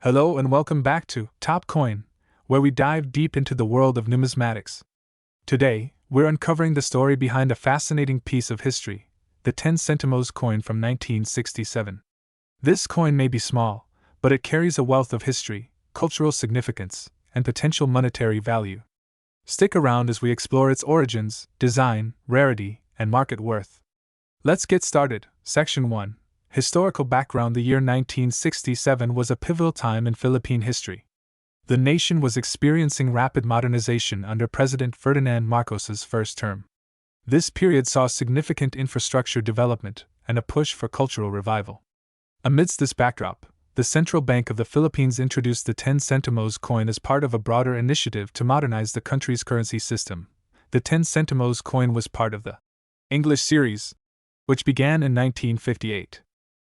Hello and welcome back to Top Coin, where we dive deep into the world of numismatics. Today, we're uncovering the story behind a fascinating piece of history, the 10 Sentimos coin from 1967. This coin may be small, but it carries a wealth of history, cultural significance, and potential monetary value. Stick around as we explore its origins, design, rarity, and market worth. Let's get started. Section 1. Historical background. The year 1967 was a pivotal time in Philippine history. The nation was experiencing rapid modernization under President Ferdinand Marcos's first term. This period saw significant infrastructure development and a push for cultural revival. Amidst this backdrop, the Central Bank of the Philippines introduced the 10 centimos coin as part of a broader initiative to modernize the country's currency system. The 10 centimos coin was part of the English series, which began in 1958.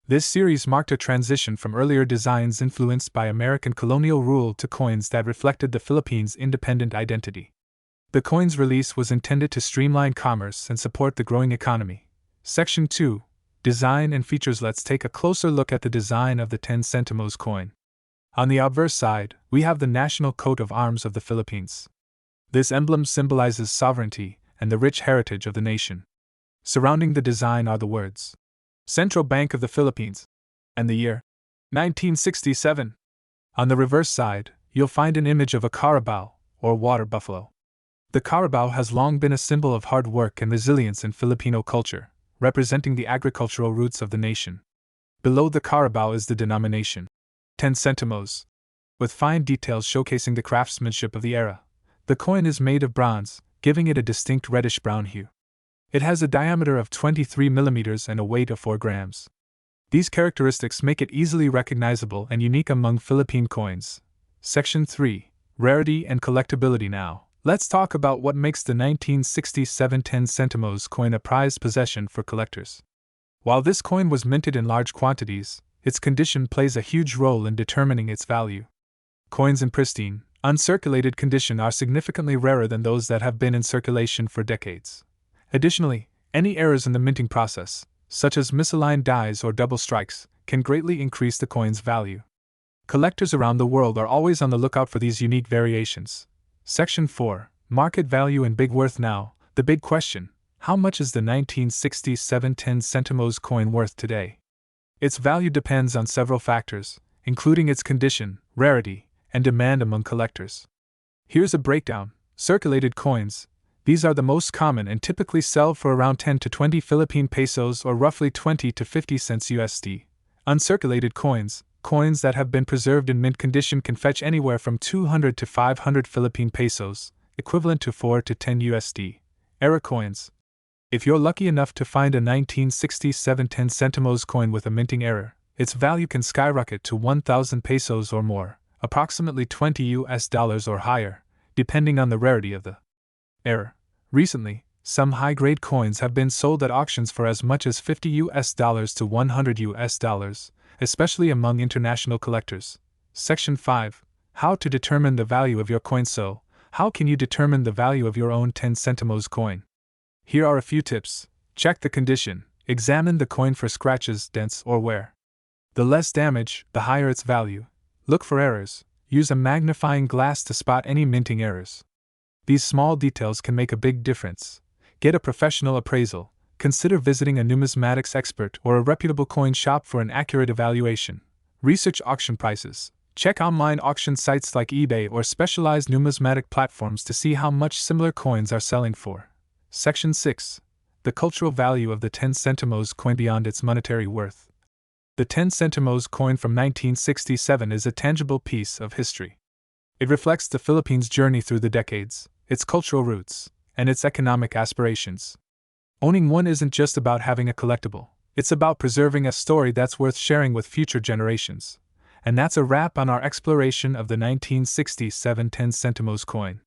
This series marked a transition from earlier designs influenced by American colonial rule to coins that reflected the Philippines' independent identity. The coin's release was intended to streamline commerce and support the growing economy. Section 2. Design and features. Let's take a closer look at the design of the 10 centimos coin. On the obverse side, we have the national coat of arms of the Philippines. This emblem symbolizes sovereignty and the rich heritage of the nation. Surrounding the design are the words Central Bank of the Philippines and the year 1967. On the reverse side, you'll find an image of a carabao, or water buffalo. The carabao has long been a symbol of hard work and resilience in Filipino culture, representing the agricultural roots of the nation. Below the carabao is the denomination, 10 centimos, with fine details showcasing the craftsmanship of the era. The coin is made of bronze, giving it a distinct reddish-brown hue. It has a diameter of 23 millimeters and a weight of 4 grams. These characteristics make it easily recognizable and unique among Philippine coins. Section 3. Rarity and collectability. Now, let's talk about what makes the 1967 10 centimos coin a prized possession for collectors. While this coin was minted in large quantities, its condition plays a huge role in determining its value. Coins in pristine, uncirculated condition are significantly rarer than those that have been in circulation for decades. Additionally, any errors in the minting process, such as misaligned dies or double strikes, can greatly increase the coin's value. Collectors around the world are always on the lookout for these unique variations. Section 4. Market value and big worth. Now, the big question: how much is the 1967 10 centimos coin worth today? Its value depends on several factors, including its condition, rarity, and demand among collectors. Here's a breakdown. Circulated coins. These are the most common and typically sell for around 10 to 20 Philippine pesos or roughly 20 to 50 cents USD. Uncirculated coins, coins that have been preserved in mint condition, can fetch anywhere from 200 to 500 Philippine pesos, equivalent to 4 to 10 USD. Error coins. If you're lucky enough to find a 1967 10 centimos coin with a minting error, its value can skyrocket to 1,000 pesos or more, approximately $20 or higher, depending on the rarity of the error. Recently, some high-grade coins have been sold at auctions for as much as $50 to $100, especially among international collectors. Section 5. How to determine the value of your coin. So, how can you determine the value of your own 10 centimos coin? Here are a few tips. Check the condition. Examine the coin for scratches, dents, or wear. The less damage, the higher its value. Look for errors. Use a magnifying glass to spot any minting errors. These small details can make a big difference. Get a professional appraisal. Consider visiting a numismatics expert or a reputable coin shop for an accurate evaluation. Research auction prices. Check online auction sites like eBay or specialized numismatic platforms to see how much similar coins are selling for. Section 6. The cultural value of the 10 centimos coin beyond its monetary worth. The 10 centimos coin from 1967 is a tangible piece of history. It reflects the Philippines' journey through the decades, its cultural roots, and its economic aspirations. Owning one isn't just about having a collectible, it's about preserving a story that's worth sharing with future generations. And that's a wrap on our exploration of the 1967 10 centimos coin.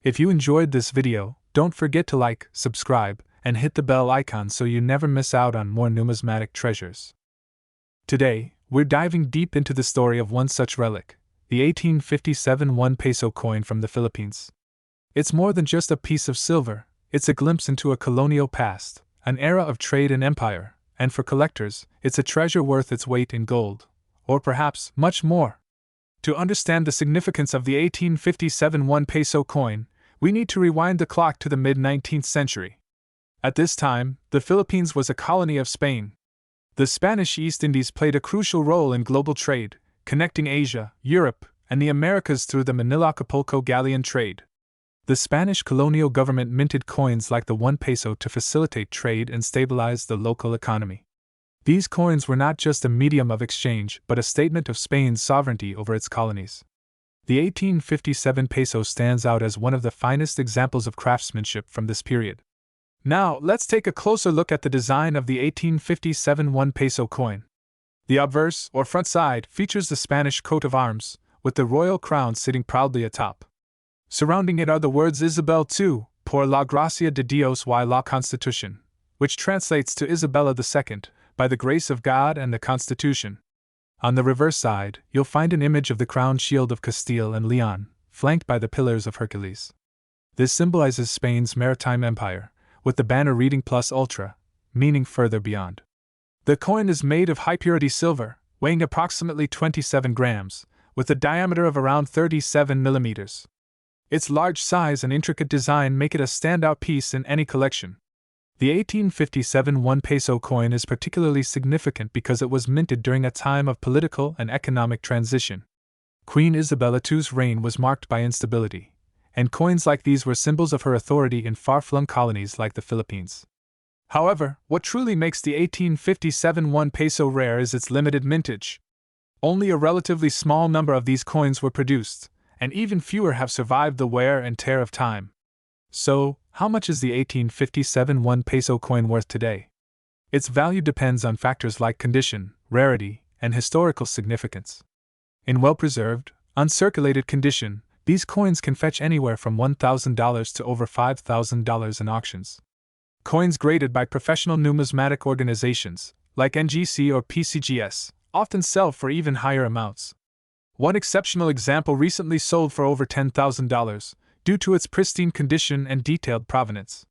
If you enjoyed this video, don't forget to like, subscribe, and hit the bell icon so you never miss out on more numismatic treasures. Today, we're diving deep into the story of one such relic, the 1857 1 peso coin from the Philippines. It's more than just a piece of silver, it's a glimpse into a colonial past, an era of trade and empire, and for collectors, it's a treasure worth its weight in gold. Or perhaps much more. To understand the significance of the 1857 1 peso coin, we need to rewind the clock to the mid-19th century. At this time, the Philippines was a colony of Spain. The Spanish East Indies played a crucial role in global trade, connecting Asia, Europe, and the Americas through the Manila-Acapulco galleon trade. The Spanish colonial government minted coins like the 1 peso to facilitate trade and stabilize the local economy. These coins were not just a medium of exchange but a statement of Spain's sovereignty over its colonies. The 1857 peso stands out as one of the finest examples of craftsmanship from this period. Now, let's take a closer look at the design of the 1857 1 peso coin. The obverse, or front side, features the Spanish coat of arms, with the royal crown sitting proudly atop. Surrounding it are the words Isabel II, por la gracia de Dios y la Constitución, which translates to Isabella II, by the grace of God and the Constitution. On the reverse side, you'll find an image of the crowned shield of Castile and Leon, flanked by the pillars of Hercules. This symbolizes Spain's maritime empire, with the banner reading plus ultra, meaning further beyond. The coin is made of high-purity silver, weighing approximately 27 grams, with a diameter of around 37 millimeters. Its large size and intricate design make it a standout piece in any collection. The 1857 1 peso coin is particularly significant because it was minted during a time of political and economic transition. Queen Isabella II's reign was marked by instability, and coins like these were symbols of her authority in far-flung colonies like the Philippines. However, what truly makes the 1857 1 peso rare is its limited mintage. Only a relatively small number of these coins were produced, and even fewer have survived the wear and tear of time. So, how much is the 1857 1 peso coin worth today? Its value depends on factors like condition, rarity, and historical significance. In well-preserved, uncirculated condition, these coins can fetch anywhere from $1,000 to over $5,000 in auctions. Coins graded by professional numismatic organizations, like NGC or PCGS, often sell for even higher amounts. One exceptional example recently sold for over $10,000, due to its pristine condition and detailed provenance.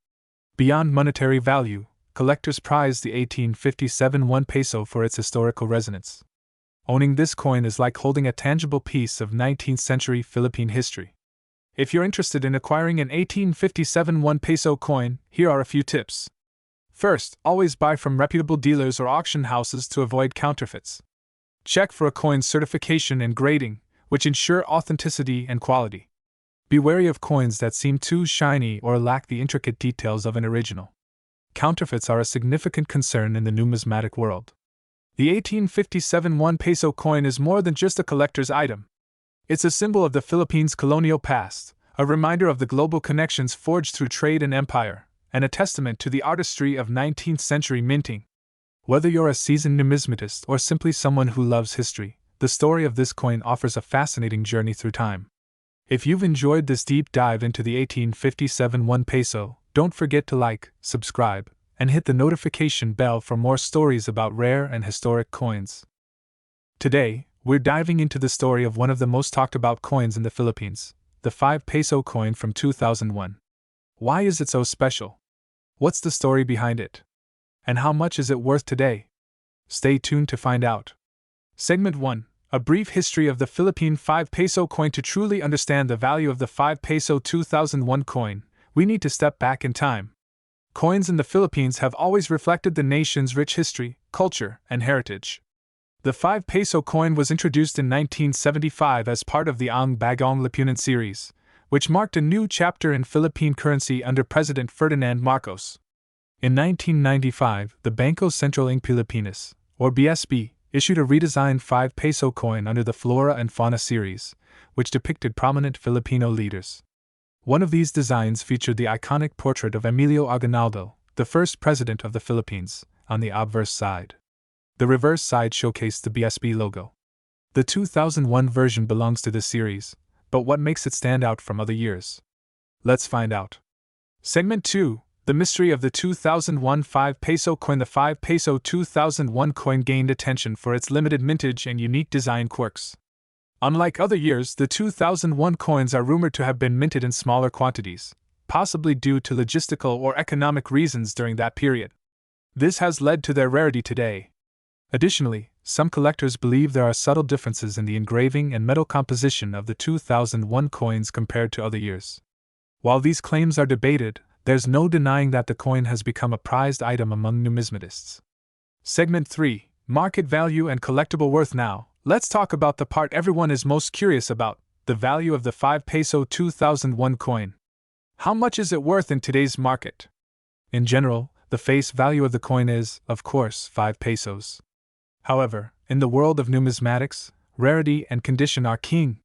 Beyond monetary value, collectors prize the 1857 1 peso for its historical resonance. Owning this coin is like holding a tangible piece of 19th century Philippine history. If you're interested in acquiring an 1857 1 peso coin, here are a few tips. First, always buy from reputable dealers or auction houses to avoid counterfeits. Check for a coin's certification and grading, which ensure authenticity and quality. Be wary of coins that seem too shiny or lack the intricate details of an original. Counterfeits are a significant concern in the numismatic world. The 1857 1 peso coin is more than just a collector's item. It's a symbol of the Philippines' colonial past, a reminder of the global connections forged through trade and empire, and a testament to the artistry of 19th century minting. Whether you're a seasoned numismatist or simply someone who loves history, the story of this coin offers a fascinating journey through time. If you've enjoyed this deep dive into the 1857 1 peso, don't forget to like, subscribe, and hit the notification bell for more stories about rare and historic coins. Today, we're diving into the story of one of the most talked about coins in the Philippines, the 5 peso coin from 2001. Why is it so special? What's the story behind it? And how much is it worth today? Stay tuned to find out. Segment 1. A brief history of the Philippine 5 peso coin. To truly understand the value of the 5 peso 2001 coin, we need to step back in time. Coins in the Philippines have always reflected the nation's rich history, culture, and heritage. The 5 peso coin was introduced in 1975 as part of the Ang Bagong Lipunan series, which marked a new chapter in Philippine currency under President Ferdinand Marcos. In 1995, the Bangko Sentral ng Pilipinas, or BSP, issued a redesigned 5 peso coin under the Flora and Fauna series, which depicted prominent Filipino leaders. One of these designs featured the iconic portrait of Emilio Aguinaldo, the first president of the Philippines, on the obverse side. The reverse side showcased the BSP logo. The 2001 version belongs to this series, but what makes it stand out from other years? Let's find out. Segment 2. The mystery of the 2001 5 peso coin. The 5 peso 2001 coin gained attention for its limited mintage and unique design quirks. Unlike other years, the 2001 coins are rumored to have been minted in smaller quantities, possibly due to logistical or economic reasons during that period. This has led to their rarity today. Additionally, some collectors believe there are subtle differences in the engraving and metal composition of the 2001 coins compared to other years. While these claims are debated, there's no denying that the coin has become a prized item among numismatists. Segment 3: Market Value and Collectible Worth. Now, let's talk about the part everyone is most curious about: the value of the 5 peso 2001 coin. How much is it worth in today's market? In general, the face value of the coin is, of course, 5 pesos. However, in the world of numismatics, rarity and condition are king.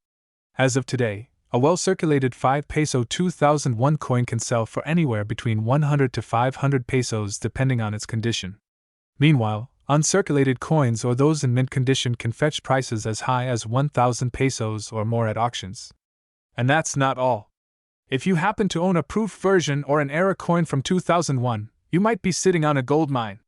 As of today, a well-circulated 5 peso 2001 coin can sell for anywhere between 100 to 500 pesos depending on its condition. Meanwhile, uncirculated coins or those in mint condition can fetch prices as high as 1,000 pesos or more at auctions. And that's not all. If you happen to own a proof version or an era coin from 2001, you might be sitting on a gold mine.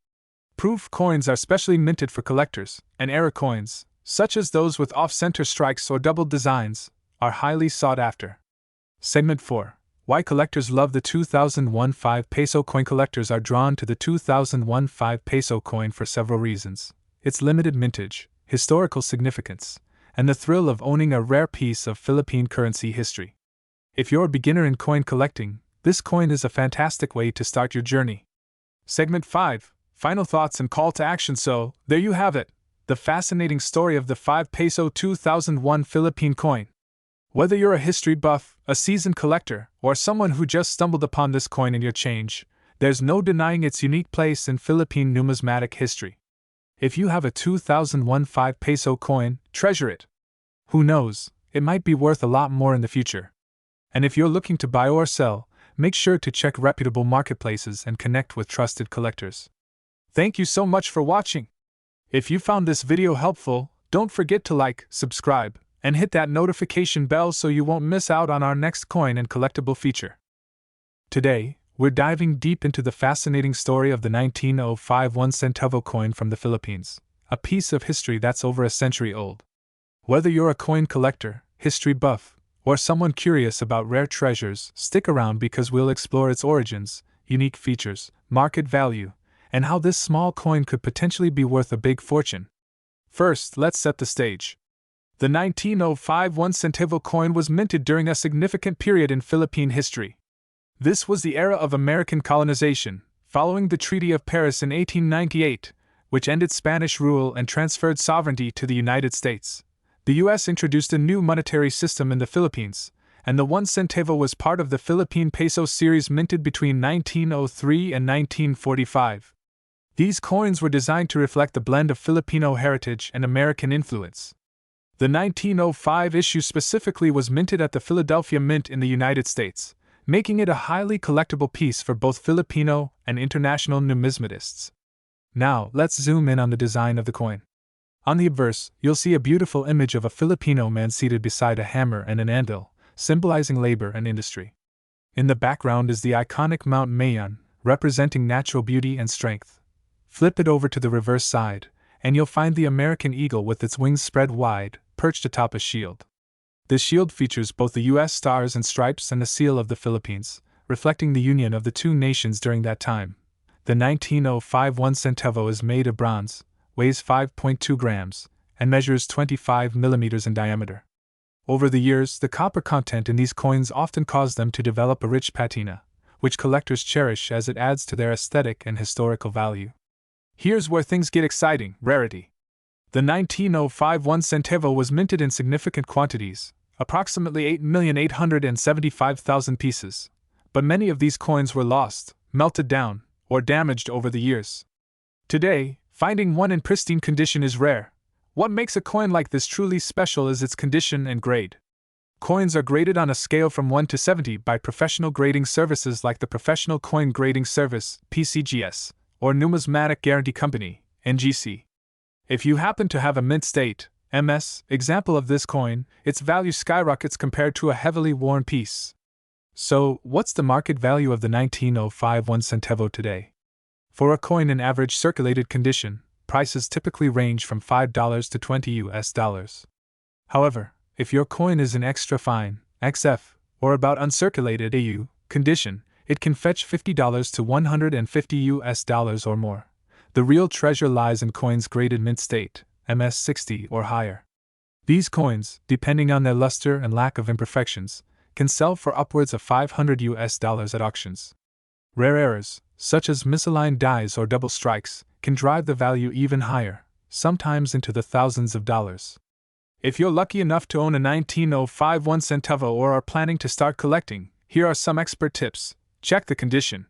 Proof coins are specially minted for collectors, and era coins, such as those with off-center strikes or doubled designs, are highly sought after. Segment 4: Why collectors love the 2001 5 peso coin. Collectors are drawn to the 2001 5 peso coin for several reasons: its limited mintage, historical significance, and the thrill of owning a rare piece of Philippine currency history. If you're a beginner in coin collecting, this coin is a fantastic way to start your journey. Segment 5: Final thoughts and call to action. So, there you have it, the fascinating story of the 5 peso 2001 Philippine coin. Whether you're a history buff, a seasoned collector, or someone who just stumbled upon this coin in your change, there's no denying its unique place in Philippine numismatic history. If you have a 2001 5 peso coin, treasure it. Who knows, it might be worth a lot more in the future. And if you're looking to buy or sell, make sure to check reputable marketplaces and connect with trusted collectors. Thank you so much for watching. If you found this video helpful, don't forget to like, subscribe, and hit that notification bell so you won't miss out on our next coin and collectible feature. Today, we're diving deep into the fascinating story of the 1905 1 centavo coin from the Philippines, a piece of history that's over a century old. Whether you're a coin collector, history buff, or someone curious about rare treasures, stick around because we'll explore its origins, unique features, market value, and how this small coin could potentially be worth a big fortune. First, let's set the stage. The 1905 1 centavo coin was minted during a significant period in Philippine history. This was the era of American colonization, following the Treaty of Paris in 1898, which ended Spanish rule and transferred sovereignty to the United States. The U.S. introduced a new monetary system in the Philippines, and the 1 centavo was part of the Philippine Peso series minted between 1903 and 1945. These coins were designed to reflect the blend of Filipino heritage and American influence. The 1905 issue specifically was minted at the Philadelphia Mint in the United States, making it a highly collectible piece for both Filipino and international numismatists. Now, let's zoom in on the design of the coin. On the obverse, you'll see a beautiful image of a Filipino man seated beside a hammer and an anvil, symbolizing labor and industry. In the background is the iconic Mount Mayon, representing natural beauty and strength. Flip it over to the reverse side, and you'll find the American eagle with its wings spread wide, perched atop a shield. This shield features both the U.S. stars and stripes and the seal of the Philippines, reflecting the union of the two nations during that time. The 1905 1 centavo is made of bronze, weighs 5.2 grams, and measures 25 millimeters in diameter. Over the years, the copper content in these coins often caused them to develop a rich patina, which collectors cherish as it adds to their aesthetic and historical value. Here's where things get exciting: rarity. The 1905 1 centavo was minted in significant quantities, approximately 8,875,000 pieces, but many of these coins were lost, melted down, or damaged over the years. Today, finding one in pristine condition is rare. What makes a coin like this truly special is its condition and grade. Coins are graded on a scale from 1 to 70 by professional grading services like the Professional Coin Grading Service, PCGS, or Numismatic Guarantee Company, NGC. If you happen to have a mint state, MS, example of this coin, its value skyrockets compared to a heavily worn piece. So, what's the market value of the 1905 1 centavo today? For a coin in average circulated condition, prices typically range from $5 to $20. However, if your coin is in extra fine, XF, or about uncirculated AU condition, it can fetch $50 to $150 or more. The real treasure lies in coins graded mint state, MS60 or higher. These coins, depending on their luster and lack of imperfections, can sell for upwards of $500 at auctions. Rare errors, such as misaligned dies or double strikes, can drive the value even higher, sometimes into the thousands of dollars. If you're lucky enough to own a 19051 centavo or are planning to start collecting, here are some expert tips. Check the condition.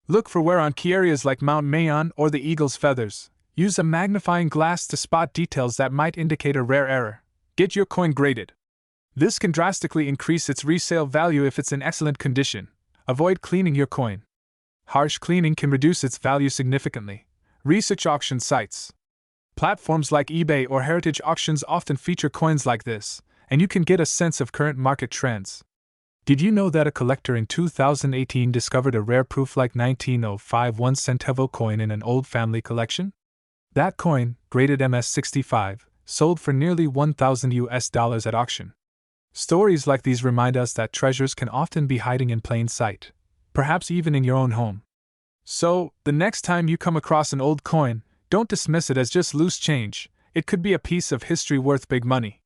Look for wear on key areas like Mount Mayon or the eagle's feathers. Use a magnifying glass to spot details that might indicate a rare error. Get your coin graded. This can drastically increase its resale value if it's in excellent condition. Avoid cleaning your coin. Harsh cleaning can reduce its value significantly. Research auction sites. Platforms like eBay or Heritage Auctions often feature coins like this, and you can get a sense of current market trends. Did you know that a collector in 2018 discovered a rare proof-like 19051 centavo coin in an old family collection? That coin, graded MS65, sold for nearly $1,000 at auction. Stories like these remind us that treasures can often be hiding in plain sight, perhaps even in your own home. So, the next time you come across an old coin, don't dismiss it as just loose change. It could be a piece of history worth big money.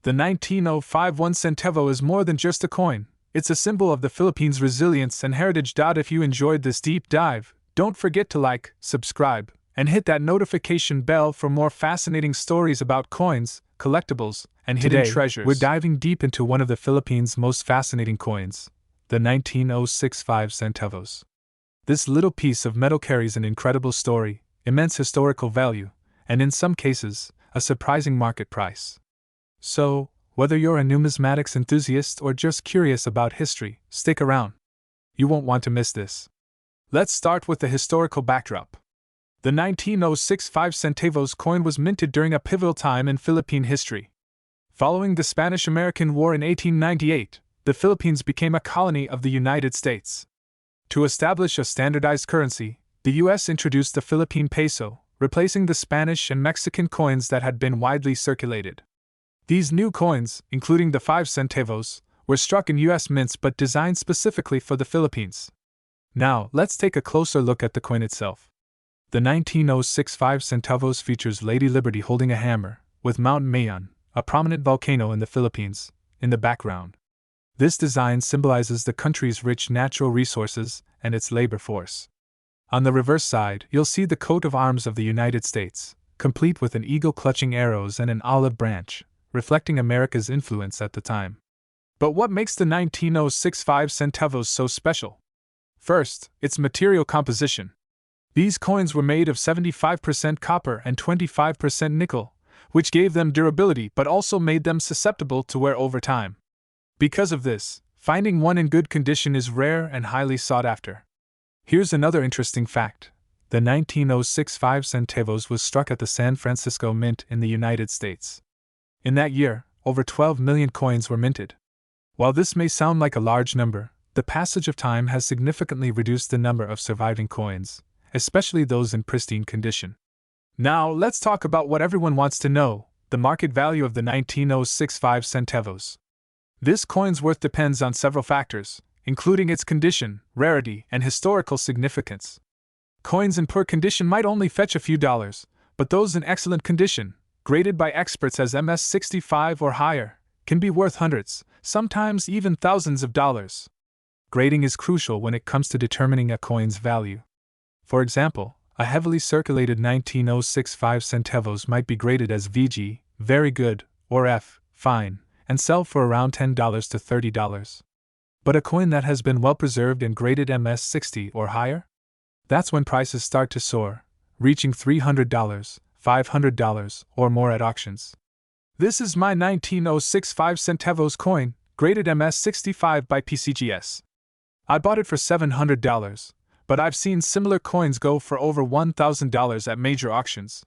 The 19051 centavo is more than just a coin. It's a symbol of the Philippines' resilience and heritage. If you enjoyed this deep dive, don't forget to like, subscribe, and hit that notification bell for more fascinating stories about coins, collectibles, and hidden treasures. We're diving deep into one of the Philippines' most fascinating coins, the 19065 centavos. This little piece of metal carries an incredible story, immense historical value, and in some cases, a surprising market price. So, whether you're a numismatics enthusiast or just curious about history, stick around. You won't want to miss this. Let's start with the historical backdrop. The 19065 centavos coin was minted during a pivotal time in Philippine history. Following the Spanish-American War in 1898, the Philippines became a colony of the United States. To establish a standardized currency, the U.S. introduced the Philippine Peso, replacing the Spanish and Mexican coins that had been widely circulated. These new coins, including the 5 centavos, were struck in U.S. mints but designed specifically for the Philippines. Now, let's take a closer look at the coin itself. The 19065 centavos features Lady Liberty holding a hammer, with Mount Mayon, a prominent volcano in the Philippines, in the background. This design symbolizes the country's rich natural resources and its labor force. On the reverse side, you'll see the coat of arms of the United States, complete with an eagle clutching arrows and an olive branch, reflecting America's influence at the time. But what makes the 19065 centavos so special? First, its material composition. These coins were made of 75% copper and 25% nickel, which gave them durability but also made them susceptible to wear over time. Because of this, finding one in good condition is rare and highly sought after. Here's another interesting fact. The 19065 centavos was struck at the San Francisco Mint in the United States. In that year, over 12 million coins were minted. While this may sound like a large number, the passage of time has significantly reduced the number of surviving coins, especially those in pristine condition. Now, let's talk about what everyone wants to know, the market value of the 19065 centavos. This coin's worth depends on several factors, including its condition, rarity, and historical significance. Coins in poor condition might only fetch a few dollars, but those in excellent condition, graded by experts as MS65 or higher, can be worth hundreds, sometimes even thousands of dollars. Grading is crucial when it comes to determining a coin's value. For example, a heavily circulated 19065 centavos might be graded as VG, very good, or F, fine, and sell for around $10 to $30. But a coin that has been well preserved and graded MS60 or higher? That's when prices start to soar, reaching $300, $500, or more at auctions. This is my 19065 centavos coin, graded MS65 by PCGS. I bought it for $700, but I've seen similar coins go for over $1,000 at major auctions.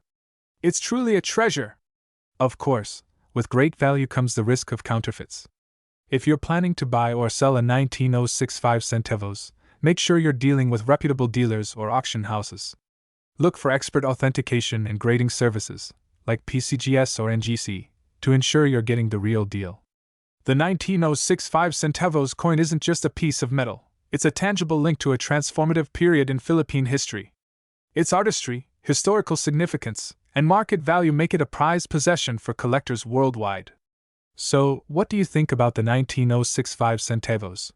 It's truly a treasure. Of course, with great value comes the risk of counterfeits. If you're planning to buy or sell a 19065 centavos, make sure you're dealing with reputable dealers or auction houses. Look for expert authentication and grading services, like PCGS or NGC, to ensure you're getting the real deal. The 19065 centavos coin isn't just a piece of metal, it's a tangible link to a transformative period in Philippine history. Its artistry, historical significance, and market value make it a prized possession for collectors worldwide. So, what do you think about the 19065 centavos?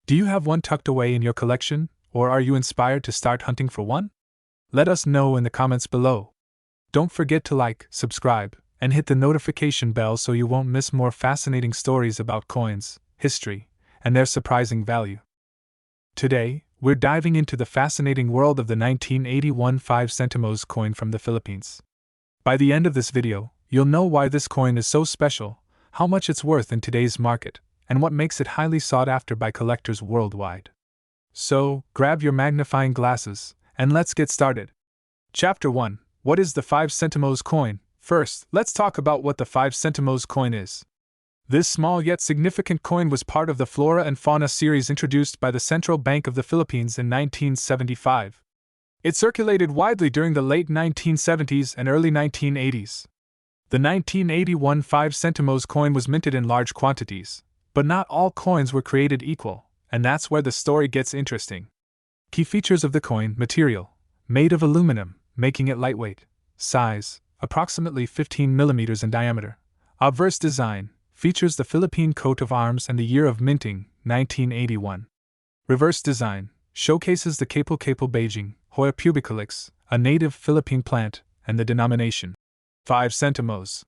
Do you have one tucked away in your collection, or are you inspired to start hunting for one? Let us know in the comments below. Don't forget to like, subscribe, and hit the notification bell so you won't miss more fascinating stories about coins, history, and their surprising value. Today, we're diving into the fascinating world of the 1981 5 centimos coin from the Philippines. By the end of this video, you'll know why this coin is so special, how much it's worth in today's market, and what makes it highly sought after by collectors worldwide. So, grab your magnifying glasses, and let's get started. Chapter 1. What is the 5 centimos coin? First, let's talk about what the 5 centimos coin is. This small yet significant coin was part of the Flora and Fauna series introduced by the Central Bank of the Philippines in 1975. It circulated widely during the late 1970s and early 1980s. The 1981 5 centimos coin was minted in large quantities, but not all coins were created equal, and that's where the story gets interesting. Key features of the coin: material, made of aluminum, making it lightweight. Size, approximately 15 millimeters in diameter. Obverse design, features the Philippine coat of arms and the year of minting, 1981. Reverse design, showcases the Capel Beijing, Hoya pubicalix, a native Philippine plant, and the denomination, 5 centimos.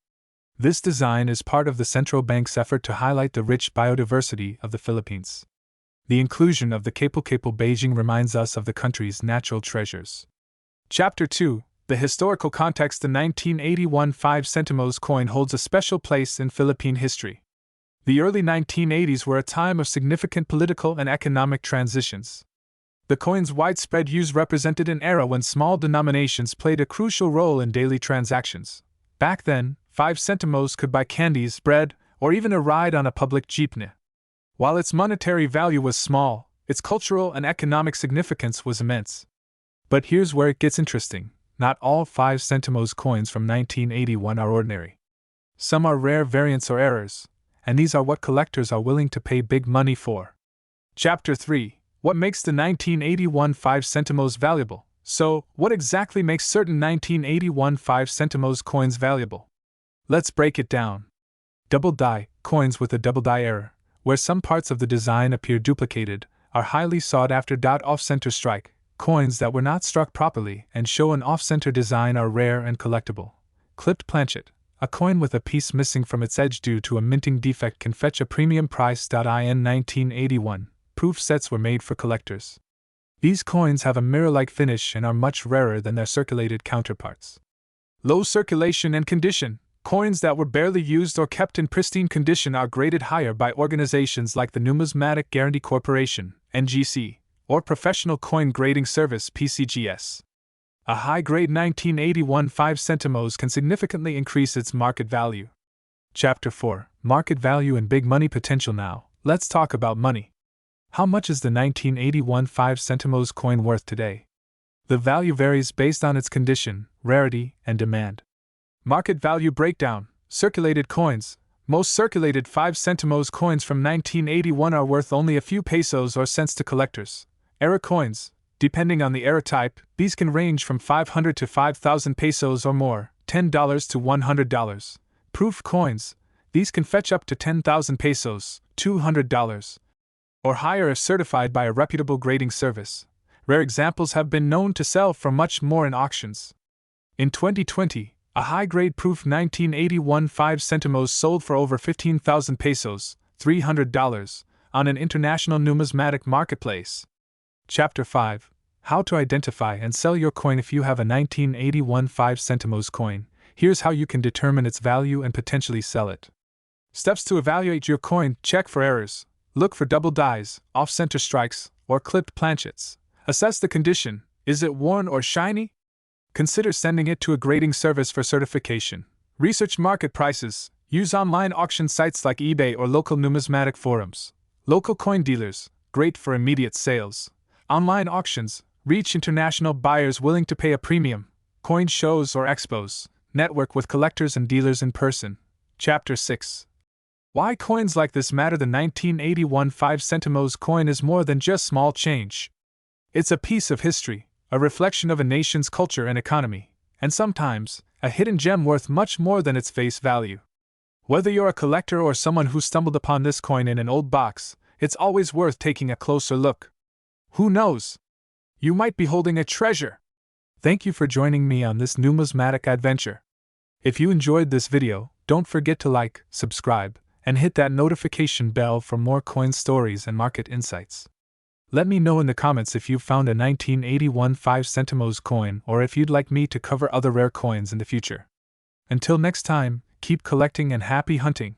This design is part of the central bank's effort to highlight the rich biodiversity of the Philippines. The inclusion of the Capel Beijing reminds us of the country's natural treasures. Chapter 2. The historical context. The 1981 5 centimos coin holds a special place in Philippine history. The early 1980s were a time of significant political and economic transitions. The coin's widespread use represented an era when small denominations played a crucial role in daily transactions. Back then, 5 centimos could buy candies, bread, or even a ride on a public jeepney. While its monetary value was small, its cultural and economic significance was immense. But here's where it gets interesting. Not all 5 centimos coins from 1981 are ordinary. Some are rare variants or errors, and these are what collectors are willing to pay big money for. Chapter 3. What makes the 1981 5 centimos valuable? So, what exactly makes certain 1981 5 centimos coins valuable? Let's break it down. Double die coins with a double die error, where some parts of the design appear duplicated, are highly sought after. Off-center strike coins that were not struck properly and show an off-center design are rare and collectible. Clipped planchet, a coin with a piece missing from its edge due to a minting defect, can fetch a premium price. In 1981, proof sets were made for collectors. These coins have a mirror-like finish and are much rarer than their circulated counterparts. Low circulation and condition, coins that were barely used or kept in pristine condition are graded higher by organizations like the Numismatic Guarantee Corporation, NGC, or Professional Coin Grading Service, PCGS. A high-grade 1981 5 centimos can significantly increase its market value. Chapter 4. Market value and big money potential. Now, let's talk about money. How much is the 1981 5 centimos coin worth today? The value varies based on its condition, rarity, and demand. Market value breakdown. Circulated coins. Most circulated 5 centimos coins from 1981 are worth only a few pesos or cents to collectors. Error coins. Depending on the error type, these can range from 500 to 5,000 pesos or more, $10 to $100. Proof coins. These can fetch up to 10,000 pesos, $200, or higher if certified by a reputable grading service. Rare examples have been known to sell for much more in auctions. In 2020, a high-grade proof 1981 5 centimos sold for over 15,000 pesos, $300, on an international numismatic marketplace. Chapter 5. How to identify and sell your coin. If you have a 1981 5 centimos coin, here's how you can determine its value and potentially sell it. Steps to evaluate your coin. Check for errors. Look for double dies, off-center strikes, or clipped planchets. Assess the condition. Is it worn or shiny? Consider sending it to a grading service for certification. Research market prices. Use online auction sites like eBay or local numismatic forums. Local coin dealers, great for immediate sales. Online auctions. Reach international buyers willing to pay a premium. Coin shows or expos. Network with collectors and dealers in person. Chapter 6. Why coins like this matter. The 1981 5 centimos coin is more than just small change. It's a piece of history, a reflection of a nation's culture and economy, and sometimes, a hidden gem worth much more than its face value. Whether you're a collector or someone who stumbled upon this coin in an old box, it's always worth taking a closer look. Who knows? You might be holding a treasure! Thank you for joining me on this numismatic adventure. If you enjoyed this video, don't forget to like, subscribe, and hit that notification bell for more coin stories and market insights. Let me know in the comments if you found a 1981 5 Sentimos coin or if you'd like me to cover other rare coins in the future. Until next time, keep collecting and happy hunting!